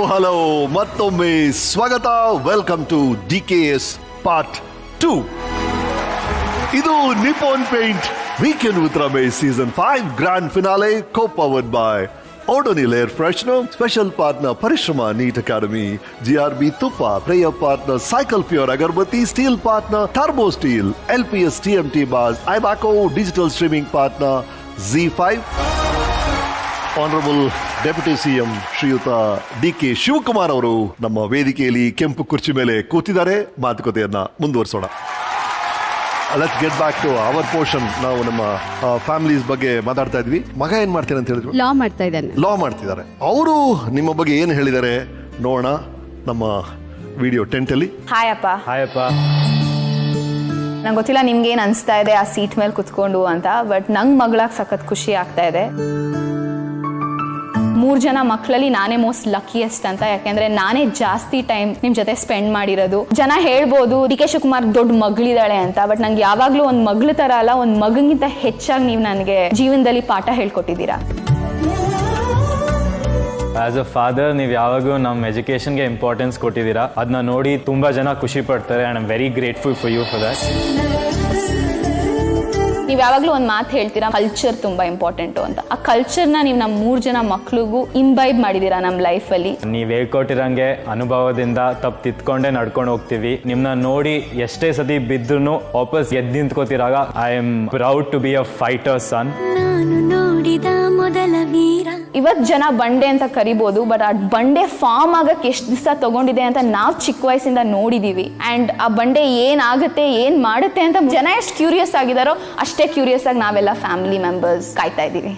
Hello ಮತ್ತೊಮ್ಮೆ ಸ್ವಾಗತ. Welcome to DKS part 2. ಇದು Nippon Paint weekend with Ramesh season 5 grand finale co-powered by Odonil Air Freshener, special partner Parishrama Neat Academy, GRB Tuppa, prayer partner Cycle Pure Agarbatti, steel partner Turbo Steel, LPS TMT Bars, Ibaco, digital streaming partner Z5. Honourable deputy CM ಶ್ರೀಯುತ DK Shivakumar ಅವರು ನಮ್ಮ ವೇದಿಕೆಯಲ್ಲಿ ಕೆಂಪು ಕುರ್ಚಿ ಮೇಲೆ ಕೂತಿದ್ದಾರೆ. ಮಾತುಕತೆಯನ್ನ ಮುಂದುವರಿಸೋಣ. Let's get back to our portion. ನಾವು ನಮ್ಮ ಫ್ಯಾಮಿಲೀಸ್ ಬಗ್ಗೆ ಮಾತಾಡ್ತಾ ಇದ್ವಿ. ಮಗ ಏನ್ ಮಾಡ್ತಾರೆ ಅಂತ ಹೇಳಿದ್ರು? ಲಾ ಮಾಡ್ತಾ ಇದ್ದಾನೆ. ಲಾ ಮಾಡ್ತಿದ್ದಾರೆ. ಅವರು ನಿಮ್ಮ ಬಗ್ಗೆ ಏನು ಹೇಳಿದ್ದಾರೆ ನೋಡೋಣ ನಮ್ಮ ವಿಡಿಯೋ ಟೆಂಟಲ್ಲಿ. ಹಾಯ್ ಅಪ್ಪ. ನಂಗೆ ಗೊತ್ತಿಲ್ಲ ನಿಮ್ಗೆ ಏನ್ ಅನ್ಸ್ತಾ ಇದೆ ಆ ಸೀಟ್ ಮೇಲೆ ಕುತ್ಕೊಂಡು ಅಂತ, ಬಟ್ ನಂಗೆ ಮಗಳಾಗ ಸಖತ್ ಖುಷಿ ಆಗ್ತಾ ಇದೆ. 3 ಜನ ಮಕ್ಕಳಲ್ಲಿ ನಾನೇ ಮೋಸ್ಟ್ ಲಕ್ಕಿಯೆಸ್ಟ್ ಅಂತ, ಯಾಕೆಂದ್ರೆ ನಾನೇ ಜಾಸ್ತಿ ಟೈಮ್ ನಿಮ್ ಜೊತೆ ಸ್ಪೆಂಡ್ ಮಾಡಿರೋದು. ಜನ ಹೇಳ್ಬೋದು DK ಶಿವಕುಮಾರ್ ದೊಡ್ಡ ಮಗಳಿದ್ದಾಳೆ ಅಂತ, ಬಟ್ ನಂಗೆ ಯಾವಾಗ್ಲೂ ಒಂದ್ ಮಗಳ ತರ ಅಲ್ಲ, ಒಂದ್ ಮಗನಿಗಿಂತ ಹೆಚ್ಚಾಗಿ ನೀವು ನನಗೆ ಜೀವನದಲ್ಲಿ ಪಾಠ ಹೇಳ್ಕೊಟ್ಟಿದ್ದೀರಾ. ಆಸ್ ಅ ಫಾದರ್ ನೀವು ಯಾವಾಗೂ ನಮ್ಮ ಎಜುಕೇಶನ್ಗೆ ಇಂಪಾರ್ಟೆನ್ಸ್ ಕೊಟ್ಟಿದ್ದೀರಾ. ಅದನ್ನ ನೋಡಿ ತುಂಬಾ ಜನ ಖುಷಿ ಪಡ್ತಾರೆ. And I am very grateful for you for that. ನೀವು ಯಾವಾಗ್ಲೂ ಒಂದು ಮಾತು ಹೇಳ್ತೀರಾ, ಕಲ್ಚರ್ ತುಂಬಾ ಇಂಪಾರ್ಟೆಂಟ್ ಅಂತ. ಆ ಕಲ್ಚರ್ನ ನೀವು ನಮ್ಮ 3 ಜನ ಮಕ್ಳಿಗೂ ಇಂಬೈಬ್ ಮಾಡಿದೀರಾ ನಮ್ಮ ಲೈಫಲ್ಲಿ. ನೀವು ಹೇಳ್ಕೊಟ್ಟಿರಂಗೆ ಅನುಭವದಿಂದ ತಪ್ಪು ತಿತ್ಕೊಂಡೇ ನಡ್ಕೊಂಡು ಹೋಗ್ತೀವಿ. ನಿಮ್ನ ನೋಡಿ ಎಷ್ಟೇ ಸತಿ ಬಿದ್ರು ವಾಪಸ್ ಎದ್ದು ನಿಂತ್ಕೋತಿರಾಗ I am proud to be a fighter son. ಇವತ್ ಜನ ಬಂಡೆ ಅಂತ ಕರಿಬಹುದು, ಬಟ್ ಆ ಬಂಡೆ ಫಾರ್ಮ್ ಆಗಕ್ಕೆ ಎಷ್ಟು ದಿವಸ ತಗೊಂಡಿದೆ ಅಂತ ನಾವು ಚಿಕ್ಕ ವಯಸ್ಸಿಂದ ನೋಡಿದೀವಿ. ಅಂಡ್ ಆ ಬಂಡೆ ಏನಾಗುತ್ತೆ ಏನ್ ಮಾಡುತ್ತೆ ಅಂತ ಜನ ಎಷ್ಟು ಕ್ಯೂರಿಯಸ್ ಆಗಿದಾರೋ ಅಷ್ಟೇ ಕ್ಯೂರಿಯಸ್ ಆಗಿ ನಾವೆಲ್ಲ ಫ್ಯಾಮಿಲಿ ಮೆಂಬರ್ಸ್ ಕಾಯ್ತಾ ಇದೀವಿ.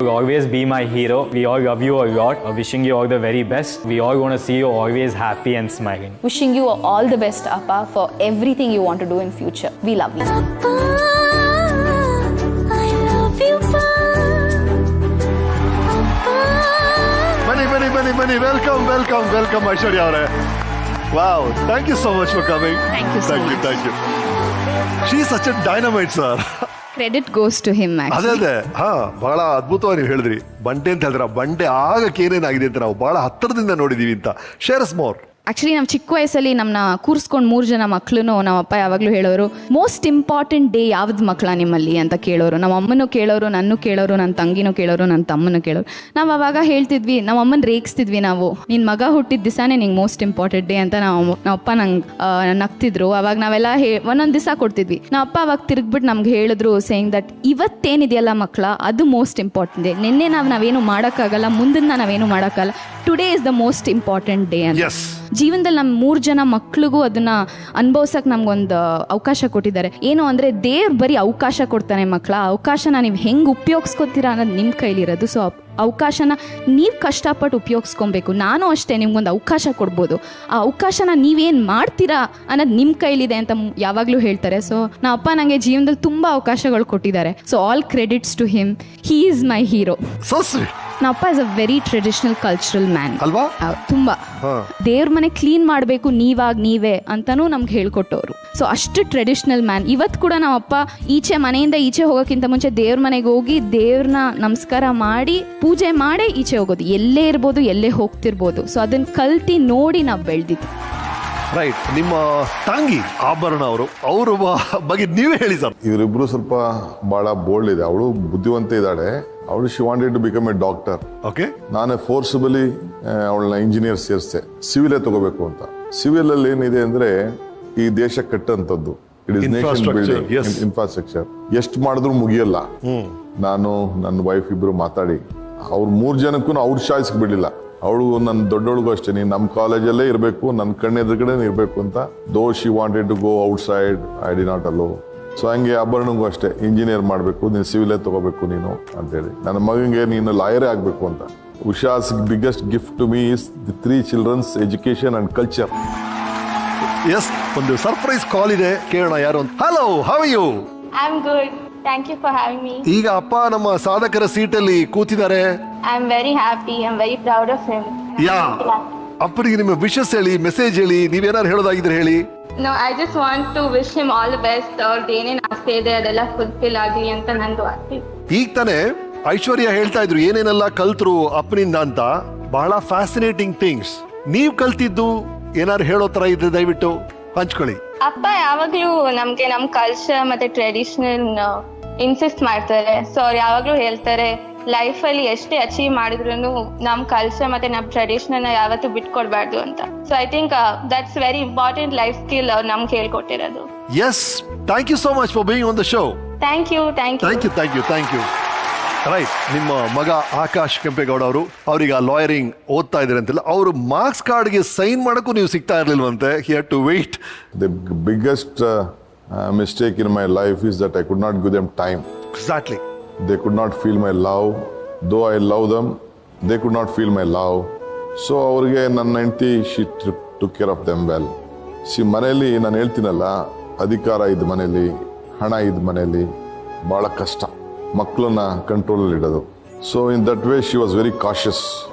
You always be my hero. We all love you a lot. Wishing you all the very best. We all want to see you always happy and smiling. Wishing you all the best, Appa, for everything you want to do in future. We love you. Appa, I love you, Appa. Many. Welcome, Aishwarya avare. Wow, thank you so much for coming. Thank you. She is such a dynamite, sir. Credit goes to him. ಅದೇ ಬಹಳ ಅದ್ಭುತವಾಗಿ ನೀವು ಹೇಳಿದ್ರಿ. ಬಂಡೆ ಅಂತ ಹೇಳಿದ್ರ, ಬಂಡೆ ಆಗಕ್ಕೆ ಏನೇನಾಗಿದೆ ಅಂತ ನಾವು ಬಹಳ ಹತ್ತಿರದಿಂದ ನೋಡಿದೀವಿ ಅಂತ. Share us more. ಆಕ್ಚುಲಿ ನಾವು ಚಿಕ್ಕ ವಯಸ್ಸಲ್ಲಿ ನಮ್ಮನ್ನ ಕೂರಿಸ್ಕೊಂಡು 3 ಜನ ಮಕ್ಕಳು ನಮ್ಮ ಅಪ್ಪ ಯಾವಾಗಲೂ ಹೇಳೋರು, ಮೋಸ್ಟ್ ಇಂಪಾರ್ಟೆಂಟ್ ಡೇ ಯಾವ್ದು ಮಕ್ಕಳ ನಿಮ್ಮಲ್ಲಿ ಅಂತ ಕೇಳೋರು. ನಮ್ಮ ಅಮ್ಮನೂ ಕೇಳೋರು, ನನ್ನೂ ಕೇಳೋರು, ನನ್ನ ತಂಗಿನೂ ಕೇಳೋರು, ನನ್ನ ತಮ್ಮನೂ ಕೇಳೋರು. ನಾವು ಅವಾಗ ಹೇಳ್ತಿದ್ವಿ, ನಮ್ಮ ಅಮ್ಮನ ರೇಗಿಸ್ತಿದ್ವಿ ನಾವು, ನಿನ್ನ ಮಗ ಹುಟ್ಟಿದ ದಿವಸನೇ ನಿಂಗೆ ಮೋಸ್ಟ್ ಇಂಪಾರ್ಟೆಂಟ್ ಡೇ ಅಂತ. ನಮ್ಮ ಅಪ್ಪ ನಂಗೆ ನಗ್ತಿದ್ರು. ಅವಾಗ ನಾವೆಲ್ಲ ಒಂದೊಂದು ದಿವಸ ಕೊಡ್ತಿದ್ವಿ. ನಮ್ಮ ಅಪ್ಪ ಅವಾಗ ತಿರುಗ್ಬಿಟ್ಟು ನಮ್ಗೆ ಹೇಳಿದ್ರು, ಸೇಯಿಂಗ್ ದಟ್ ಇವತ್ತೇನಿದೆಯಲ್ಲ ಮಕ್ಕಳ, ಅದು ಮೋಸ್ಟ್ ಇಂಪಾರ್ಟೆಂಟ್ ಡೇ. ನಿನ್ನೆ ನಾವೇನು ಮಾಡೋಕ್ಕಾಗಲ್ಲ, ಮುಂದಿನ ನಾವೇನು ಮಾಡೋಕ್ಕಾಗಲ್ಲ, today is the most important day ಅಂತ. ಜೀವನದಲ್ಲಿ ನಮ್ಮ 3 ಜನ ಮಕ್ಳಿಗೂ ಅದನ್ನ ಅನುಭವಿಸಕ್ಕೆ ನಮ್ಗೊಂದು ಅವಕಾಶ ಕೊಟ್ಟಿದ್ದಾರೆ. ಏನು ಅಂದರೆ ದೇವ್ರು ಬರೀ ಅವಕಾಶ ಕೊಡ್ತಾನೆ ಮಕ್ಕಳ, ಆ ಅವಕಾಶನ ನೀವು ಹೆಂಗೆ ಉಪಯೋಗಿಸ್ಕೊತೀರಾ ಅನ್ನೋದು ನಿಮ್ಮ ಕೈಲಿರೋದು. ಸೊ ಅವಕಾಶನ ನೀವು ಕಷ್ಟಪಟ್ಟು ಉಪಯೋಗಿಸ್ಕೊಬೇಕು. ನಾನು ಅಷ್ಟೇ ನಿಮ್ಗೊಂದು ಅವಕಾಶ ಕೊಡ್ಬೋದು, ಆ ಅವಕಾಶನ ನೀವೇನು ಮಾಡ್ತೀರಾ ಅನ್ನೋದು ನಿಮ್ಮ ಕೈಲಿದೆ ಅಂತ ಯಾವಾಗಲೂ ಹೇಳ್ತಾರೆ. ಸೊ ನಮ್ಮ ಅಪ್ಪ ನನಗೆ ಜೀವನದಲ್ಲಿ ತುಂಬ ಅವಕಾಶಗಳು ಕೊಟ್ಟಿದ್ದಾರೆ. So all credits to him. He is my hero. ನಮ್ಮ ಅಪ್ಪ is a very traditional cultural man ಅಲ್ವಾ? ತುಂಬಾ ದೇವ್ರ ಮನೆ ಕ್ಲೀನ್ ಮಾಡಬೇಕು ನೀವೇ ಅಂತಾನೂ ನಮ್ಗೆ ಹೇಳ್ಕೊಟ್ಟವ್ರು. ಸೊ ಅಷ್ಟು ಟ್ರೆಡಿಷನಲ್ ಮ್ಯಾನ್. ಇವತ್ತು ಕೂಡ ನಮ್ಮ ಅಪ್ಪ ಮನೆಯಿಂದ ಈಚೆ ಹೋಗೋಕ್ಕಿಂತ ಮುಂಚೆ ದೇವ್ರ ಮನೆಗೆ ಹೋಗಿ ದೇವ್ರನ್ನ ನಮಸ್ಕಾರ ಮಾಡಿ ಪೂಜೆ ಮಾಡಿ ಈಚೆ ಹೋಗೋದು. ಎಲ್ಲೇ ಇರ್ಬೋದು, ಎಲ್ಲೇ ಹೋಗ್ತಿರ್ಬೋದು. ಸೊ ಅದನ್ನ ಕಲ್ತಿ ನೋಡಿ ನಾವು ಬೆಳೆದಿದ್ದು. ರೈಟ್. ನಿಮ್ಮ ತಂಗಿ ಆಭರಣ ಅವ್ರ ಬಗ್ಗೆ ನೀವೇ ಹೇಳಿ ಸರ್. ಇವರಿಬ್ರು ಸ್ವಲ್ಪ ಬಹಳ ಬೋಲ್ಡ್ ಇದೆ. ಅವಳು ಬುದ್ಧಿವಂತ ಇದ್ದಾಳೆ. ಅವಳು she wanted to become a doctor. Okay. ನಾನೇ ಫೋರ್ಸಬಲಿ ಅವಳನ್ನ ಇಂಜಿನಿಯರ್ ಸೇರಿಸ್ತೆ, ಸಿವಿಲೇ ತಗೋಬೇಕು ಅಂತ. ಸಿವಿಲ್ ಅಲ್ಲಿ ಏನಿದೆ ಅಂದ್ರೆ ಈ ದೇಶ ಕಟ್ಟಂತದ್ದು. It is nation building infrastructure. ಎಷ್ಟು ಮಾಡಿದ್ರು ಮುಗಿಯಲ್ಲ. ನಾನು ನನ್ನ ವೈಫ್ ಇಬ್ರು ಮಾತಾಡಿ ಅವ್ರ 3 ಜನಕ್ಕೂ ಅವ್ರ ಚಾಯ್ಸ್ ಬಿಡಲಿಲ್ಲ. ಅವಳು ನನ್ನ ದೊಡ್ಡವಳಿಗೂ ಅಷ್ಟೇ, ನೀನು ನಮ್ಮ ಕಾಲೇಜಲ್ಲೇ ಇರಬೇಕು, ನನ್ನ ಕಣ್ಣೆದುರುಗಡೆ ಇರಬೇಕು ಅಂತ. Though she wanted to go outside, I did not allow. So ಹಂಗೆ ಆಭರಣಗೂ ಅಷ್ಟೇ, ಇಂಜಿನಿಯರ್ ಮಾಡಬೇಕು ನೀನು, ಸಿವಿಲೇ ತಗೋಬೇಕು ನೀನು ಅಂತೇಳಿ. ನನ್ನ ಮಗನಿಗೆ ನೀನು ಲಾಯರೇ ಆಗಬೇಕು ಅಂತ. Usha's biggest gift to me is the 3 children's education and culture. Yes, ಒಂದು ಸರ್ಪ್ರೈಸ್ ಕಾಲ್ ಇದೆ, ಕೇಳೋಣ ಯಾರು ಅಂತ. Hello, how are you? I am good, thank you for having me. ಈಗ ಅಪ್ಪ ನಮ್ಮ ಸಾಧಕರ ಸೀಟಲ್ಲಿ ಕೂತಿದ್ದಾರೆ. I am very happy, I am very proud of him. Ya, ಅಪ್ಪನಿಗೆ ನಿಮ್ಮ ವಿಶಸ್ ಹೇಳಿ, ಮೆಸೇಜ್ ಹೇಳಿ, ನೀವೇನಾರು ಹೇಳೋದಾಗಿದ್ರೆ ಹೇಳಿ. No, I just want to wish him all the best. ಅವ್ರದ್ದು ಏನೇನು ಆಸೆ ಇದೆ ಅದೆಲ್ಲ ಫುಲ್ಫಿಲ್ ಆಗಲಿ ಅಂತ ನಂದು ಆಸೆ. ಈಗ ತಾನೇ ಐಶ್ವರ್ಯ ಹೇಳ್ತಾ ಇದ್ರು ಏನೇನೆಲ್ಲ ಕಲ್ತ್ರು ಅಪ್ಪನಿಂದ ಅಂತ. ಬಹಳ ಫ್ಯಾಸಿನೇಟಿಂಗ್ ಥಿಂಗ್ಸ್. ನೀವ್ ಕಲ್ತಿದ್ದು ಏನಾದ್ರು ಹೇಳೋ ತರ ಇದ್ರೆ ದಯವಿಟ್ಟು ಹಂಚ್ಕೊಳ್ಳಿ. ಅಪ್ಪ ಯಾವಾಗ್ಲೂ ನಮ್ಗೆ ನಮ್ ಕಲ್ಚರ್ ಮತ್ತೆ ಟ್ರೆಡಿಷನಲ್ ಇನ್ಸಿಸ್ಟ್ ಮಾಡ್ತಾರೆ. ಸೊ ಅವ್ರು ಯಾವಾಗ್ಲೂ ಹೇಳ್ತಾರೆ ಲೈಫ್ ಅಲ್ಲಿ ಎಷ್ಟೇ ಅಚೀವ್ ಮಾಡಿದ್ರು ನಮ್ ಕಲ್ಚರ್ ಮತ್ತೆ ನಮ್ ಟ್ರೆಡಿಷನ್ ಯಾವತ್ತೂ ಬಿಟ್ಕೊಡ್ಬಾರ್ದು ಅಂತ. So I think that's very important life skill ಅವ್ರು ನಮ್ಗೆ ಹೇಳ್ಕೊಟ್ಟಿರೋದು. Yes, thank you so much for being on the show. Thank you. Thank you. Right, ನಿಮ್ಮ ಮಗ ಆಕಾಶ್ ಕೆಂಪೇಗೌಡ ಅವರು ಅವ್ರಿಗೆ ಲಾಯರಿಂಗ್ ಓದ್ತಾ ಇದ್ದಾರೆ ಅಂತಿಲ್ಲ, ಅವರು ಮಾರ್ಕ್ಸ್ ಕಾರ್ಡ್ಗೆ ಸೈನ್ ಮಾಡೋಕ್ಕೂ ನೀವು ಸಿಗ್ತಾ ಇರ್ಲಿಲ್ವಂತೆ. He had to wait. The biggest mistake in my life is that I could not give them time. Exactly. They could not feel my love. Though I love them, they could not feel my love. So ಅವ್ರಿಗೆ ನನ್ನ ಹೆಂಡತಿ she took care of them well. ಮನೆಯಲ್ಲಿ ನಾನು ಹೇಳ್ತೀನಲ್ಲ, ಅಧಿಕಾರ ಇದ್ದ ಮನೆಯಲ್ಲಿ, ಹಣ ಇದ್ದ ಮನೆಯಲ್ಲಿ ಭಾಳ ಕಷ್ಟ ಮಕ್ಕಳನ್ನ ಕಂಟ್ರೋಲಲ್ಲಿ ಇಡೋದು. So in that way she was very cautious.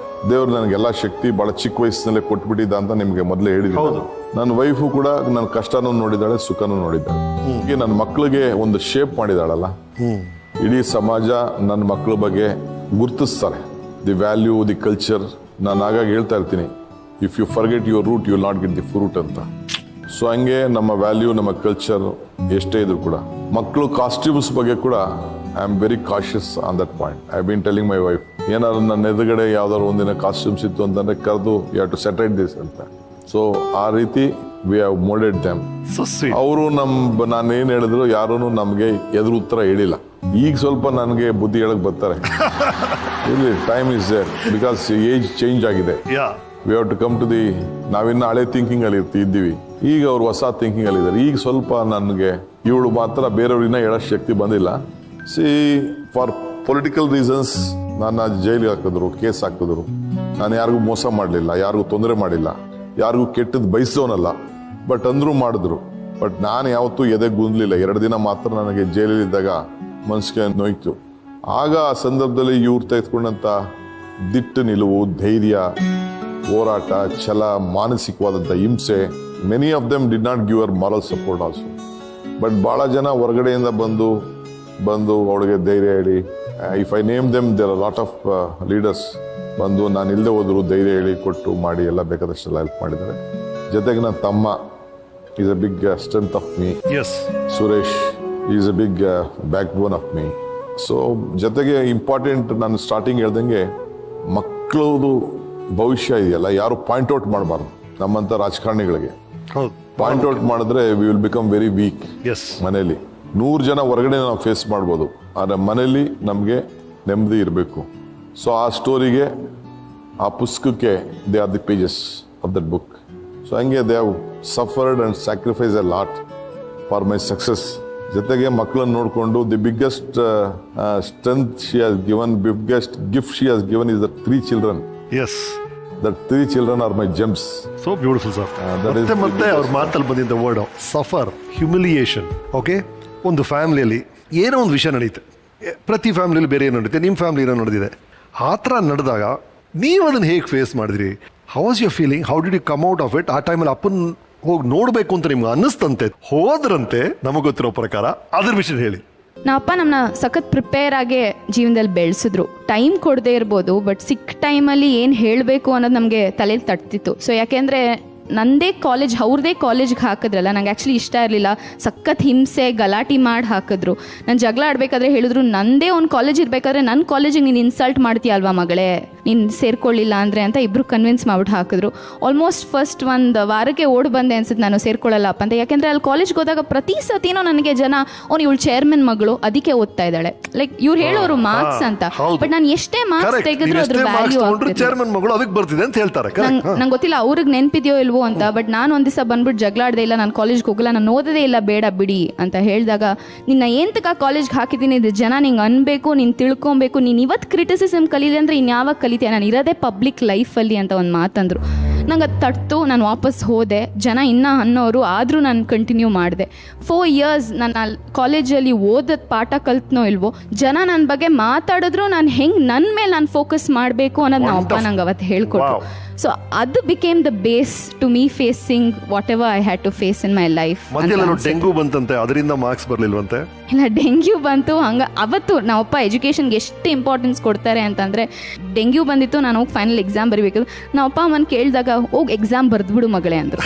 ದೇವ್ರು ನನಗೆಲ್ಲ ಶಕ್ತಿ ಭಾಳ ಚಿಕ್ಕ ವಯಸ್ಸಿನಲ್ಲೇ ಕೊಟ್ಬಿಟ್ಟಿದ್ದ ಅಂತ ನಿಮಗೆ ಮೊದಲೇ ಹೇಳಿದ್ರು. ನನ್ನ ವೈಫು ಕೂಡ ನನ್ನ ಕಷ್ಟನೂ ನೋಡಿದ್ದಾಳೆ, ಸುಖನೂ ನೋಡಿದ್ದಾಳೆ. ಹೀಗೆ ನನ್ನ ಮಕ್ಕಳಿಗೆ ಒಂದು ಶೇಪ್ ಮಾಡಿದಾಳಲ್ಲ, ಇಡೀ ಸಮಾಜ ನನ್ನ ಮಕ್ಕಳ ಬಗ್ಗೆ ಗುರುತಿಸ್ತಾರೆ. The value, the culture. ನಾನು ಆಗಾಗ ಹೇಳ್ತಾ ಇರ್ತೀನಿ, if you forget your root you will not get the fruit ಅಂತ. ಸೊ ಹಂಗೆ ನಮ್ಮ ವ್ಯಾಲ್ಯೂ, ನಮ್ಮ ಕಲ್ಚರ್ ಎಷ್ಟೇ ಇದ್ರು ಕೂಡ ಮಕ್ಕಳು ಕಾಸ್ಟ್ಯೂಮ್ಸ್ ಬಗ್ಗೆ ಕೂಡ I am very cautious on that point. I been telling my wife, ಏನಾದ್ರು ನನ್ನ ಎದುರುಗಡೆ ಯಾವ್ದಾದ್ರು ಒಂದಿನ ಕಾಸ್ಟ್ಯೂಮ್ಸ್ ಇತ್ತು ಅಂತಂದ್ರೆ ಕರೆದು ಯು ಹ್ಯಾವ್ ಟು ಸೆಟರೇಟ್ ದಿಸ್ ಅಂತ. ಸೊ ಆ ರೀತಿ ವಿ ಹ್ಯಾವ್ ಮೋಲ್ಡೆಡ್ ದೆಮ್. ಅವರು ನಾನು ಏನ್ ಹೇಳಿದ್ರು ಯಾರೂ ನಮಗೆ ಎದುರು ಉತ್ತರ ಹೇಳಿಲ್ಲ. ಈಗ ಸ್ವಲ್ಪ ನನಗೆ ಬುದ್ಧಿ ಹೇಳಕ್ ಬರ್ತಾರೆ. ಇಲ್ಲಿ time is there because age change ಆಗಿದೆ. We have to come to the, ನಾವಿನ್ನ ಹಳೆ ಥಿಂಕಿಂಗ್ ಅಲ್ಲಿ ಇದ್ದೀವಿ, ಈಗ ಅವ್ರು ಹೊಸ ಥಿಂಕಿಂಗ್ ಅಲ್ಲಿ ಇದ್ದಾರೆ. ಈಗ ಸ್ವಲ್ಪ ನನಗೆ ಇವಳು ಮಾತ್ರ ಬೇರೆಯವ್ರಿನ್ನ ಹೇಳೋ ಶಕ್ತಿ ಬಂದಿಲ್ಲ. ಫಾರ್ ಪೊಲಿಟಿಕಲ್ ರೀಸನ್ಸ್ ನನ್ನ ಜೈಲಿಗೆ ಹಾಕಿದ್ರು, ಕೇಸ್ ಹಾಕಿದ್ರು. ನಾನು ಯಾರಿಗೂ ಮೋಸ ಮಾಡಲಿಲ್ಲ, ಯಾರಿಗೂ ತೊಂದರೆ ಮಾಡಿಲ್ಲ, ಯಾರಿಗೂ ಕೆಟ್ಟದ್ದು ಬಯಸೋನಲ್ಲ. ಬಟ್ ಅಂದ್ರೂ ಮಾಡಿದ್ರು. ಬಟ್ ನಾನು ಯಾವತ್ತೂ ಎದೆ ಗುಂದ್ಲಿಲ್ಲ. 2 ದಿನ ಮಾತ್ರ ನನಗೆ ಜೈಲಲ್ಲಿದ್ದಾಗ ಮನಸ್ಸಿಗೆ ನೋಯ್ತು. ಆಗ ಆ ಸಂದರ್ಭದಲ್ಲಿ ಇವ್ರು ತೆಗೆದುಕೊಂಡಂಥ ದಿಟ್ಟು ನಿಲುವು, ಧೈರ್ಯ, ಹೋರಾಟ, ಛಲ, ಮಾನಸಿಕವಾದಂಥ ಹಿಂಸೆ, many of them did not give our moral support also. But ಭಾಳ ಜನ ಹೊರಗಡೆಯಿಂದ ಬಂದು ಅವಳಿಗೆ ಧೈರ್ಯ ಹೇಳಿ, if I name them there are lot of leaders ಬಂದು ನಾನು ಇಲ್ಲದೆ ಹೋದ್ರು ಧೈರ್ಯ ಹೇಳಿ ಕೊಟ್ಟು ಮಾಡಿ ಎಲ್ಲ ಬೇಕಾದಷ್ಟೆಲ್ಲ ಹೆಲ್ಪ್ ಮಾಡಿದ್ದಾರೆ. ಜೊತೆಗೆ ನನ್ನ ತಮ್ಮ is a big strength of me. Suresh is a big backbone of me. So ಜೊತೆಗೆ ಇಂಪಾರ್ಟೆಂಟ್, ನಾನು ಸ್ಟಾರ್ಟಿಂಗ್ ಹೇಳ್ದಂಗೆ ಮಕ್ಕಳದು ಭವಿಷ್ಯ ಇದೆಯಲ್ಲ, ಯಾರು ಪಾಯಿಂಟ್ ಔಟ್ ಮಾಡಬಾರ್ದು. ನಮ್ಮಂಥ ರಾಜಕಾರಣಿಗಳಿಗೆ ಪಾಯಿಂಟ್ ಔಟ್ ಮಾಡಿದ್ರೆ we will become very weak. ಮನೆಯಲ್ಲಿ 100 ಜನ ಹೊರಗಡೆ ನಾವು ಫೇಸ್ ಮಾಡ್ಬೋದು, ಆದರೆ ಮನೆಯಲ್ಲಿ ನಮಗೆ ನೆಮ್ಮದಿ ಇರಬೇಕು. ಸೊ ಆ ಸ್ಟೋರಿಗೆ, ಆ ಪುಸ್ತಕಕ್ಕೆ they are the pages of that book. So ಹಂಗೆ they have suffered and sacrifice a lot for my success. ಜೊತೆಗೆ ಮಕ್ಕಳನ್ನು ನೋಡಿಕೊಂಡು the biggest strength she has given, biggest gift she has given is the 3 children. That 3 children are my gems. So beautiful, sir. ಮತ್ತೆ ಅವ್ರ ಮಾತಲ್ಲಿ ಬಂದಿದ್ದ word suffer, humiliation. Okay, ಒಂದು ಫ್ಯಾಮಿಲಿಯಲ್ಲಿ ಏನೋ ಒಂದು ವಿಷಯ ನಡೀತೆ, ಪ್ರತಿ ಫ್ಯಾಮಿಲಿಯಲ್ಲಿ ಬೇರೆ ಏನು ನಡೀತೆ, ನಿಮ್ಮ ಫ್ಯಾಮಿಲಿ ಏನೋ ನಡೆದಿದೆ. ಆ ಥರ ನಡೆದಾಗ ನೀವು ಅದನ್ನು ಹೇಗೆ ಫೇಸ್ ಮಾಡಿದ್ರಿ? How was your feeling? How did you come out of it? ಆ ಟೈಮಲ್ಲಿ ಅಪ್ಪನ ಹೋಗಿ ನೋಡಬೇಕು ಅಂತ ನಿಮ್ಗೆ ಅನ್ನಿಸ್ತಂತೆ, ಹೋದ್ರಂತೆ, ನಮಗೆ ಗೊತ್ತಿರೋ ಪ್ರಕಾರ ಅದ್ರ ವಿಷಯ ಹೇಳಿ. ನಮ್ಮ ಅಪ್ಪ ನಮ್ಮನ್ನ ಸಖತ್ ಪ್ರಿಪೇರ್ ಆಗೇ ಜೀವನದಲ್ಲಿ ಬೆಳೆಸಿದ್ರು. ಟೈಮ್ ಕೊಡದೇ ಇರ್ಬೋದು, ಬಟ್ ಸಿಕ್ಕ ಟೈಮಲ್ಲಿ ಏನು ಹೇಳಬೇಕು ಅನ್ನೋದು ನಮಗೆ ತಲೆಯಲ್ಲಿ ತಟ್ತಿತ್ತು. ಸೊ ಯಾಕೆಂದರೆ ನಂದೇ ಕಾಲೇಜ್, ಅವ್ರದ್ದೇ ಕಾಲೇಜ್ಗೆ ಹಾಕಿದ್ರಲ್ಲ, ನಂಗೆ ಆ್ಯಕ್ಚುಲಿ ಇಷ್ಟ ಇರಲಿಲ್ಲ. ಸಖತ್ ಹಿಂಸೆ, ಗಲಾಟೆ ಮಾಡಿ ಹಾಕಿದ್ರು. ನಾನು ಜಗಳ ಆಡಬೇಕಾದ್ರೆ ಹೇಳಿದ್ರು, ನಂದೇ ಒಂದು ಕಾಲೇಜ್ ಇರಬೇಕಾದ್ರೆ ನನ್ನ ಕಾಲೇಜಿಗೆ ನೀನು ಇನ್ಸಲ್ಟ್ ಮಾಡ್ತೀಯ ಅಲ್ವಾ ಮಗಳೇ, ನೀನು ಸೇರ್ಕೊಳ್ಳಿಲ್ಲ ಅಂದರೆ ಅಂತ ಇಬ್ಬರು ಕನ್ವಿನ್ಸ್ ಮಾಡ್ಬಿಟ್ಟು ಹಾಕಿದ್ರು. ಆಲ್ಮೋಸ್ಟ್ ಫಸ್ಟ್ 1 ವಾರಕ್ಕೆ ಓಡಿ ಬಂದೆ ಅನ್ಸುತ್ತೆ ನಾನು ಸೇರ್ಕೊಳ್ಳಲ್ಲಪ್ಪ ಅಂತ. ಯಾಕೆಂದರೆ ಅಲ್ಲಿ ಕಾಲೇಜ್ಗೆ ಹೋದಾಗ ಪ್ರತಿ ಸತಿನೂ ನನಗೆ ಜನ, ಇವಳು ಚೇರ್ಮನ್ ಮಗಳು ಅದಕ್ಕೆ ಓದ್ತಾ ಇದ್ದಾಳೆ, ಲೈಕ್ ಇವ್ರು ಹೇಳೋರು ಮಾರ್ಕ್ಸ್ ಅಂತ. ಬಟ್ ನಾನು ಎಷ್ಟೇ ಮಾರ್ಕ್ಸ್ ತೆಗೆದ್ರು ಅದ್ರ ವ್ಯಾಲ್ಯೂ ನಂಗೆ ಗೊತ್ತಿಲ್ಲ ಅವ್ರಿಗೆ ನೆನಪಿದೆಯೋ ಇಲ್ವೋ ಅಂತ. ಬಟ್ ನಾನು ಒಂದ್ ದಿವಸ ಬಂದ್ಬಿಟ್ಟು ಜಗಳ ಆಡದೆ, ಇಲ್ಲ ನಾನು ಕಾಲೇಜ್ಗೆ ಹೋಗಲ್ಲ, ನಾನು ಓದೋದೇ ಇಲ್ಲ, ಬೇಡ ಬಿಡಿ ಅಂತ ಹೇಳಿದಾಗ, ನಿನ್ನ ಏಂತಕ ಕಾಲೇಜ್ಗೆ ಹಾಕಿದ್ದೀನಿ, ಇದು ಜನ ನಿಂಗೆ ಅನ್ಬೇಕು, ನೀನು ತಿಳ್ಕೊಬೇಕು, ನೀನು ಇವತ್ತು ಕ್ರಿಟಿಸಿಸಮ್ ಕಲೀಲಿ ಅಂದರೆ ಇನ್ಯಾವಾಗ ಕಲಿತೀಯ, ನಾನು ಇರೋದೇ ಪಬ್ಲಿಕ್ ಲೈಫಲ್ಲಿ ಅಂತ ಒಂದು ಮಾತಂದ್ರು. ನಂಗೆ ಅದು ತಟ್ಟು, ನಾನು ವಾಪಸ್ ಹೋದೆ. ಜನ ಇನ್ನೂ ಅನ್ನೋರು, ಆದರೂ ನಾನು ಕಂಟಿನ್ಯೂ ಮಾಡಿದೆ. 4 years ನಾನು ಕಾಲೇಜಲ್ಲಿ ಓದೋದು ಪಾಠ ಕಲ್ತ್ನೋ ಇಲ್ವೋ, ಜನ ನನ್ನ ಬಗ್ಗೆ ಮಾತಾಡಿದ್ರು ನಾನು ಹೆಂಗೆ ನನ್ನ ಮೇಲೆ ನಾನು ಫೋಕಸ್ ಮಾಡಬೇಕು ಅನ್ನೋದು ನಮ್ಮ ಅಪ್ಪ ನಂಗೆ ಅವತ್ತು ಹೇಳ್ಕೊಟ್ರು. ಸೊ ಅದು became the base to me facing whatever I had to face in my life. ಮತ್ತೆ ಡೆಂಗು ಬಂತಂತೆ, ಅದರಿಂದ ಮಾರ್ಕ್ಸ್ ಬರ್ಲಿಲ್ವಂತೆ? ಇಲ್ಲ, ಡೆಂಗ್ಯೂ ಬಂತು. ಅವತ್ತು ನಾವಪ್ಪ ಎಜುಕೇಷನ್ಗೆ ಎಷ್ಟು ಇಂಪಾರ್ಟೆನ್ಸ್ ಕೊಡ್ತಾರೆ ಅಂತಂದರೆ, ಡೆಂಗ್ಯೂ ಬಂದಿತ್ತು, ನಾನು ಹೋಗಿ ಫೈನಲ್ ಎಕ್ಸಾಮ್ ಬರೀಬೇಕು. ನಾವಪ್ಪ ಅಮ್ಮನ ಕೇಳಿದಾಗ ಹೋಗಿ ಎಕ್ಸಾಮ್ ಬರೆದ್ಬಿಡು ಮಗಳೇ ಅಂದರು.